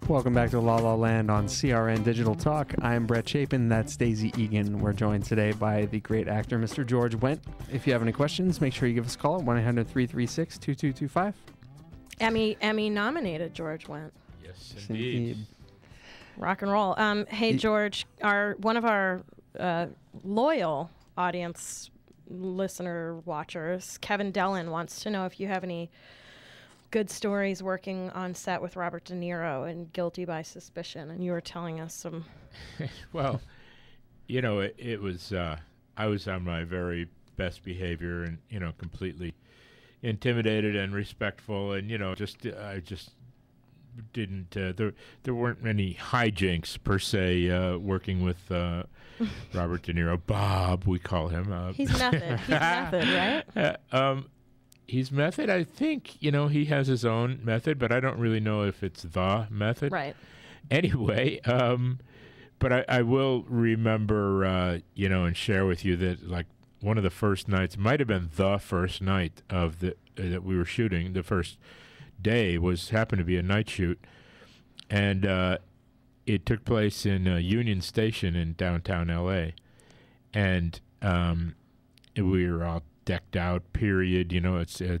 Welcome back to La La Land on CRN Digital Talk. I'm Brett Chapin. That's Daisy Egan. We're joined today by the great actor, Mr. George Wendt. If you have any questions, make sure you give us a call at 1-800-336-2225. Emmy-nominated George Wendt. Yes, indeed. Rock and roll. Hey, George, one of our loyal audience listener watchers, Kevin Dellin, wants to know if you have any good stories working on set with Robert De Niro in Guilty by Suspicion, and you were telling us some. Well, you know, it was I was on my very best behavior, and completely intimidated and respectful, and I just didn't. There weren't any hijinks per se working with Robert De Niro. Bob, we call him. He's method. He's method, right? He's method. I think, he has his own method, but I don't really know if it's the method. Right. Anyway, but I will remember, and share with you that, like, one of the first nights, might have been the first night of that we were shooting. The first day happened to be a night shoot, and it took place in Union Station in downtown L.A., and we were all decked out, period. It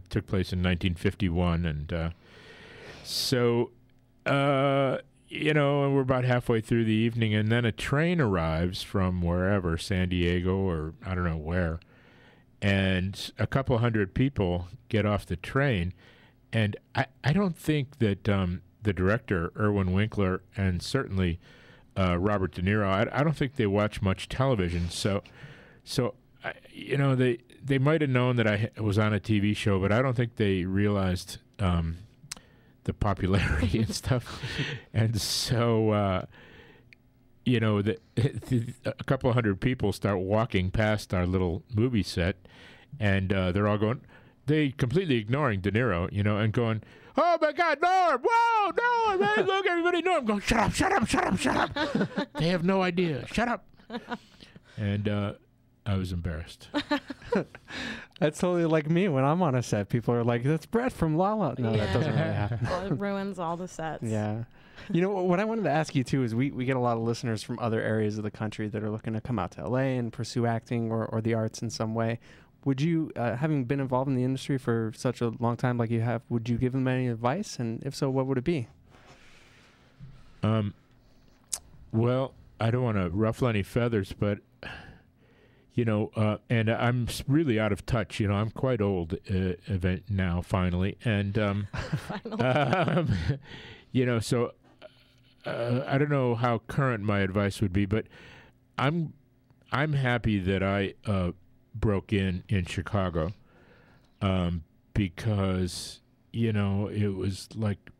took place in 1951, and so we're about halfway through the evening, and then a train arrives from wherever, San Diego or I don't know where, and a couple hundred people get off the train, and I don't think that the director, Irwin Winkler, and certainly Robert De Niro, I don't think they watch much television, so they might have known that I was on a TV show, but I don't think they realized the popularity and stuff. And so, a couple of hundred people start walking past our little movie set, and they're all going, they completely ignoring De Niro, and going, "Oh my God, Norm! Whoa, Norm! Hey, look, everybody, Norm!" Going, "Shut up, shut up, shut up, shut up!" They have no idea. Shut up. And I was embarrassed. That's totally like me when I'm on a set. People are like, "That's Brett from La La." No, that doesn't really happen. Well, it ruins all the sets. Yeah. What I wanted to ask you, too, is we get a lot of listeners from other areas of the country that are looking to come out to L.A. and pursue acting or the arts in some way. Would you, having been involved in the industry for such a long time like you have, would you give them any advice? And if so, what would it be? Well, I don't want to ruffle any feathers, but and I'm really out of touch. I'm quite old now, finally. And, so I don't know how current my advice would be, but I'm happy that I broke in Chicago because, it was like,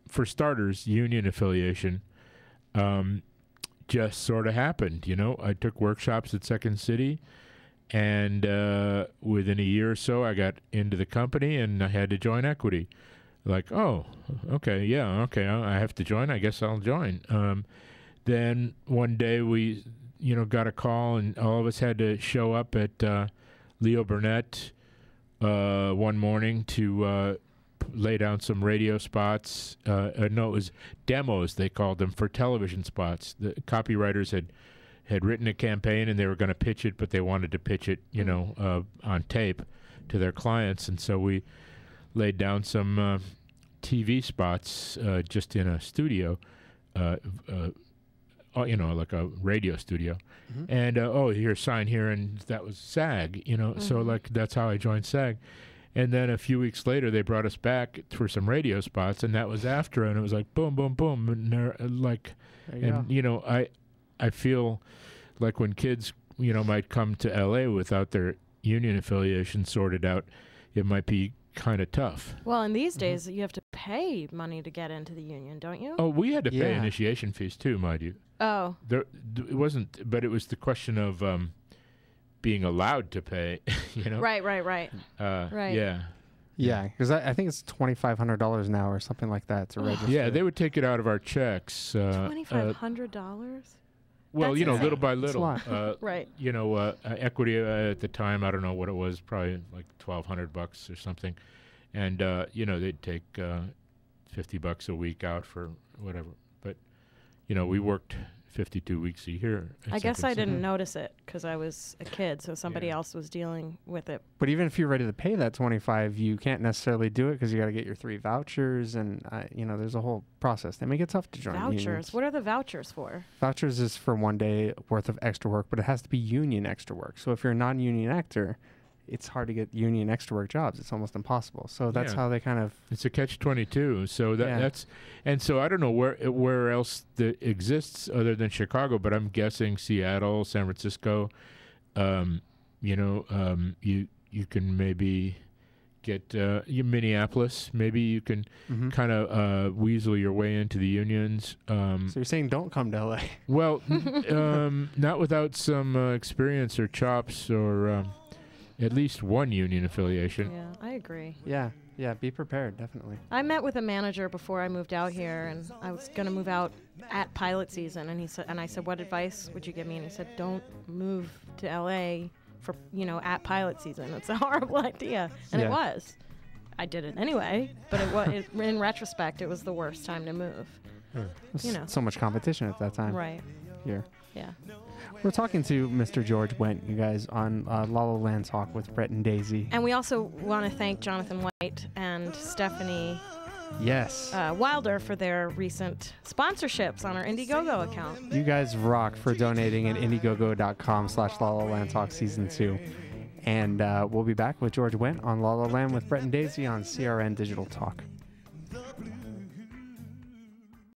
for starters, union affiliation just sort of happened. I took workshops at Second City, and within a year or so, I got into the company, and I had to join equity. Like, oh, okay, yeah, okay, I have to join. I guess I'll join. Then one day we, got a call, and all of us had to show up at Leo Burnett one morning to lay down some radio spots. No, it was demos, they called them, for television spots. The copywriters had written a campaign, and they were going to pitch it, but they wanted to pitch it, on tape to their clients. And so we laid down some TV spots just in a studio, like a radio studio. Mm-hmm. And, here, sign here, and that was SAG, Mm-hmm. So, like, that's how I joined SAG. And then a few weeks later, they brought us back for some radio spots, and that was after, and it was like boom, boom, boom, and I feel like when kids, might come to L.A. without their union affiliation sorted out, it might be kind of tough. Well, in these days, you have to pay money to get into the union, don't you? Oh, we had to pay initiation fees too, mind you. Oh. It wasn't, but it was the question of being allowed to pay, Right. Right. Yeah. Yeah, because I think it's $2,500 now or something like that to register. Yeah, they would take it out of our checks. $2,500? Well, That's insane. little by little. Right. Equity at the time, I don't know what it was, probably like $1,200 or something. And, they'd take $50 a week out for whatever. we worked 52 weeks a year. at I guess Second I didn't City. notice it because I was a kid, so somebody Yeah. else was dealing with it. But even if you're ready to pay that 25, you can't necessarily do it because you got to get your 3 vouchers, and there's a whole process. They make it tough to join Vouchers. unions. What are the vouchers for? Vouchers is for 1 day worth of extra work, but it has to be union extra work. So if you're a non-union actor, it's hard to get union extra work jobs. It's almost impossible. So that's Yeah. how they kind of. It's a catch-22. So Yeah. that's, and so I don't know where else that exists other than Chicago, but I'm guessing Seattle, San Francisco. You can maybe get Minneapolis. Maybe you can Mhm. kind of weasel your way into the unions. So you're saying don't come to LA. Well, not without some experience or chops or at least one union affiliation. Yeah, I agree. Yeah, be prepared, definitely. I met with a manager before I moved out here, and I was going to move out at pilot season, and I said, "What advice would you give me?" And he said, "Don't move to LA for at pilot season. It's a horrible idea," and Yeah. it was. I did it anyway, but in retrospect, it was the worst time to move. There's so much competition at that time. Right? Here. Yeah. We're talking to Mr. George Wendt, you guys, on La La Land Talk with Brett and Daisy. And we also want to thank Jonathan White and Stephanie Yes. Wilder for their recent sponsorships on our Indiegogo account. You guys rock for donating at Indiegogo.com/La La Land Talk Season 2. And we'll be back with George Wendt on La La Land with Brett and Daisy on CRN Digital Talk.